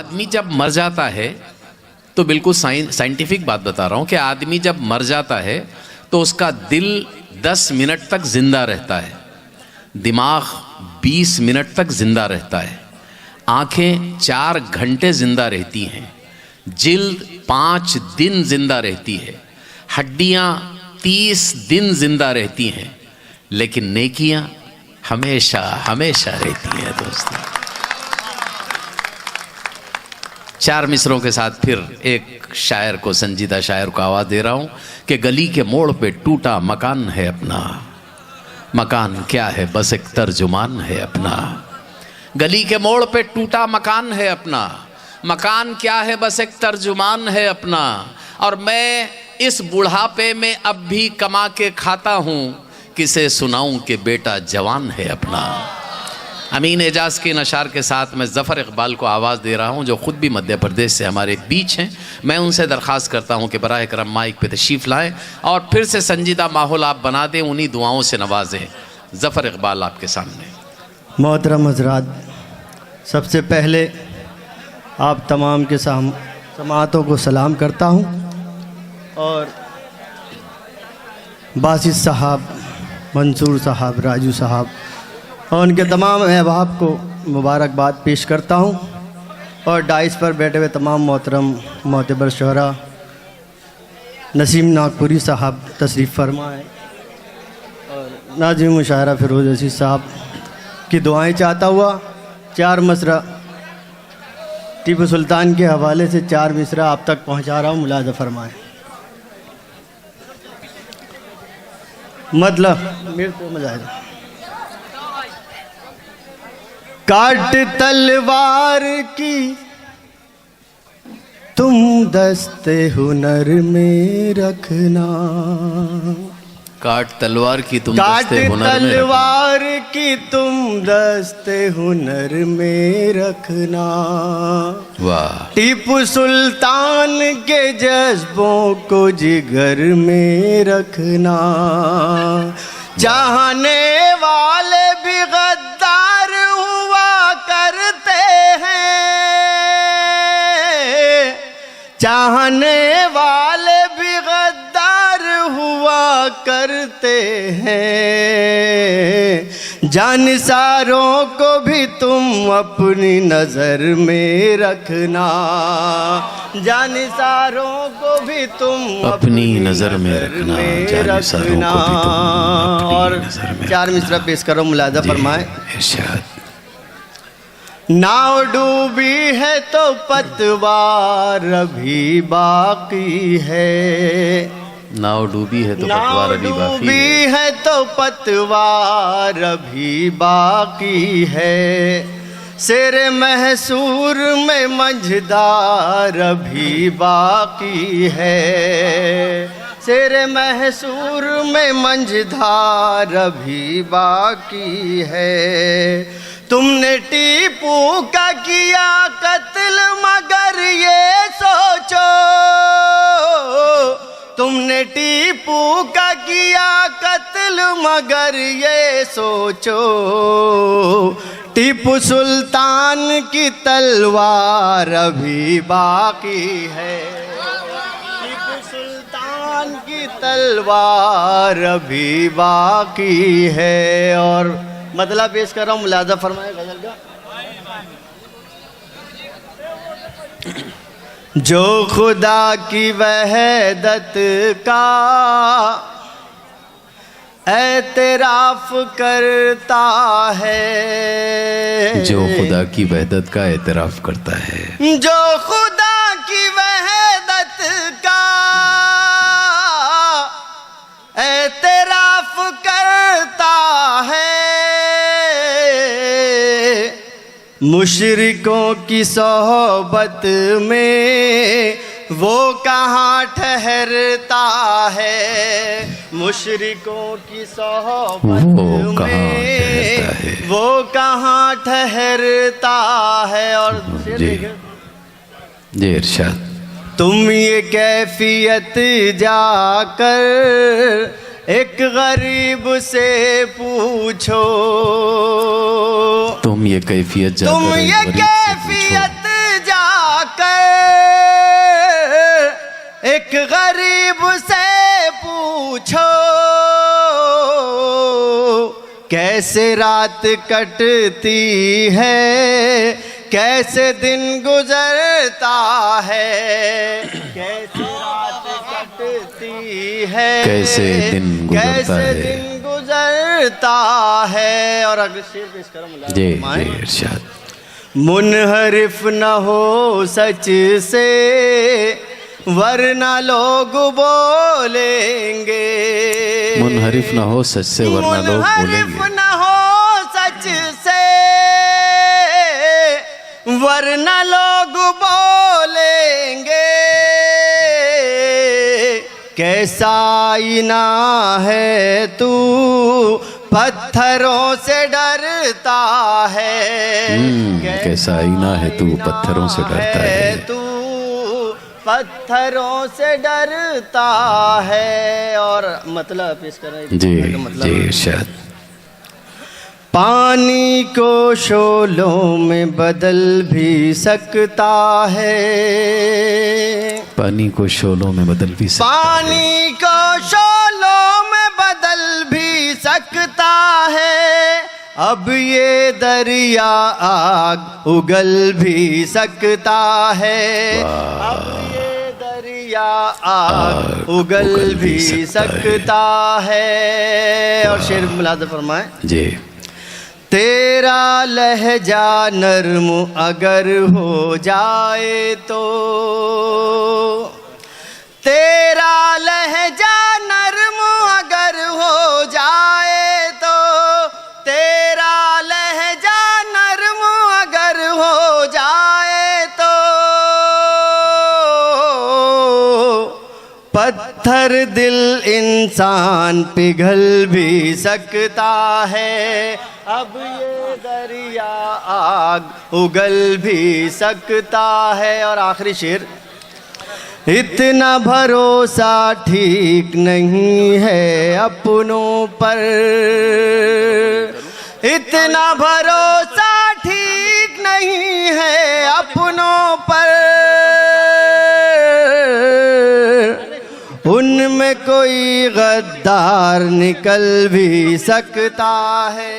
आदमी जब मर जाता है तो बिल्कुल साइंटिफिक बात बता रहा हूँ कि आदमी जब मर जाता है तो उसका दिल 10 मिनट तक जिंदा रहता है, दिमाग 20 मिनट तक जिंदा रहता है, आंखें 4 घंटे जिंदा रहती हैं, जिल्द 5 दिन जिंदा रहती है, हड्डियाँ 30 दिन जिंदा रहती हैं, लेकिन नेकियाँ हमेशा हमेशा रहती हैं। दोस्तों, 4 मिसरों के साथ फिर एक शायर को, संजीदा शायर को आवाज़ दे रहा हूँ कि गली के मोड़ पे टूटा मकान है अपना, मकान क्या है बस एक तर्जुमान है अपना। गली के मोड़ पे टूटा मकान है अपना, मकान क्या है बस एक तर्जुमान है अपना। और मैं इस बुढ़ापे में अब भी कमा के खाता हूँ, किसे सुनाऊँ कि बेटा जवान है अपना। अमीन एजाज के नशार के साथ मैं ज़फ़र इकबाल को आवाज़ दे रहा हूँ, जो ख़ुद भी मध्य प्रदेश से हमारे बीच हैं। मैं उनसे दरख्वास्त करता हूँ कि बराए करम माइक पे तशरीफ़ लाएँ और फिर से संजीदा माहौल आप बना दें, उन्हीं दुआओं से नवाजें। ज़फ़र इकबाल आपके सामने। मोहतरम हज़रात, सबसे पहले आप तमाम के समाअतों को सलाम करता हूँ और बासित साहब, मंसूर साहब, राजू साहब और उनके तमाम अहबाब को मुबारकबाद पेश करता हूँ और डाइस पर बैठे हुए तमाम मोहतरम मोतबर शोहरा, नसीम नागपुरी साहब तशरीफ़ फरमाएँ और नाज़िम मुशायरा फ़िरोज़ अज़ीज़ साहब की दुआएं चाहता हुआ 4 मिसरा टीपू सुल्तान के हवाले से 4 मिसरा आप तक पहुँचा रहा हूँ, मुलाज़ा फरमाएँ। मतलब मेरे को मजा आएगा। काट तलवार की तुम दस्ते हुनर में रखना, काट तलवार की तुम काट दस्ते हुनर में तलवार की तुम दस्ते हुनर में रखना। वाह। टीपू सुल्तान के जज्बों को जिगर में रखना। चाहने वाले भी गद्दार हुआ करते हैं, चाहने वाले भी गद्दार हुआ करते हैं। जानिसारों को भी तुम अपनी नज़र में रखना, जानिसारों को भी तुम अपनी नज़र में रखना, जानिसारों को भी तुम और अपनी नज़र में 4 मिसरा पेश करो, मुलाज़ा फरमाए। इरशाद। नाव डूबी है तो पतवार अभी बाकी है, नाव डूबी है तो पतवार अभी बाकी डूबी है तो पतवार अभी बाकी है। शेर महसूर में मंझदार अभी बाकी है, शेर महसूर में मंझधार अभी बाकी है। तुमने टीपू का किया कत्ल मगर ये सोचो, तुमने टीपू का किया कत्ल मगर ये सोचो। टीपू सुल्तान की तलवार अभी बाकी है, टीपू सुल्तान की तलवार अभी बाकी है। और मतलब पेश कर रहा हूँ, मुलाज़ा फरमाए गज़ल का। जो खुदा की वहदत का एतराफ़ करता है, जो खुदा की वहदत का एतराफ़ करता है, जो खुदा की वहदत का एतराफ़ करता है। मुशरिकों की सोहबत में वो कहाँ ठहरता है, मुशरिकों की सोहबत में वो कहाँ ठहरता है। और जी इरशाद। तुम ये कैफियत जाकर एक गरीब से पूछो, तुम ये कैफियत तुम ये कैफियत जाकर एक गरीब से पूछो कैसे रात कटती है, कैसे दिन गुजरता है, कैसे रात कटती है, कैसे दिन गुजरता कैसे है। दिन गुजरता है। और अगले शेर पेश करो जी जी इरशाद। मुनहरिफ न हो सच से वरना लोग बोलेंगे, मुनहरिफ न हो सच से वरना लोग मुनहरिफ बोलेंगे। न हो सच से वरना लोग बोलेंगे, कैसा आईना है तू पत्थरों से डरता है, कैसा आईना है तू पत्थरों से डरता है, तू पत्थरों से डरता है। और मतलब पेश कर रहे हैं जी मतलब जी इरशाद। पानी को शोलों में बदल भी सकता है, पानी को शोलों में बदल भी सकता है, पानी को शोलों में बदल भी सकता है, अब ये दरिया आग उगल भी सकता है, अब ये दरिया आग उगल भी सकता है। और शेर मुलाज़ा फरमाए जी। तेरा लहजा नर्म अगर हो जाए तो, तेरा लहजा नर्म अगर हो जाए तो, तेरा लहजा नर्म अगर हो जाए तो, पत्थर दिल इंसान पिघल भी सकता है, अब ये दरिया आग उगल भी सकता है। और आखिरी शेर, इतना भरोसा ठीक नहीं है अपनों पर, इतना भरोसा ठीक नहीं है अपनों पर, उनमें कोई गद्दार निकल भी सकता है।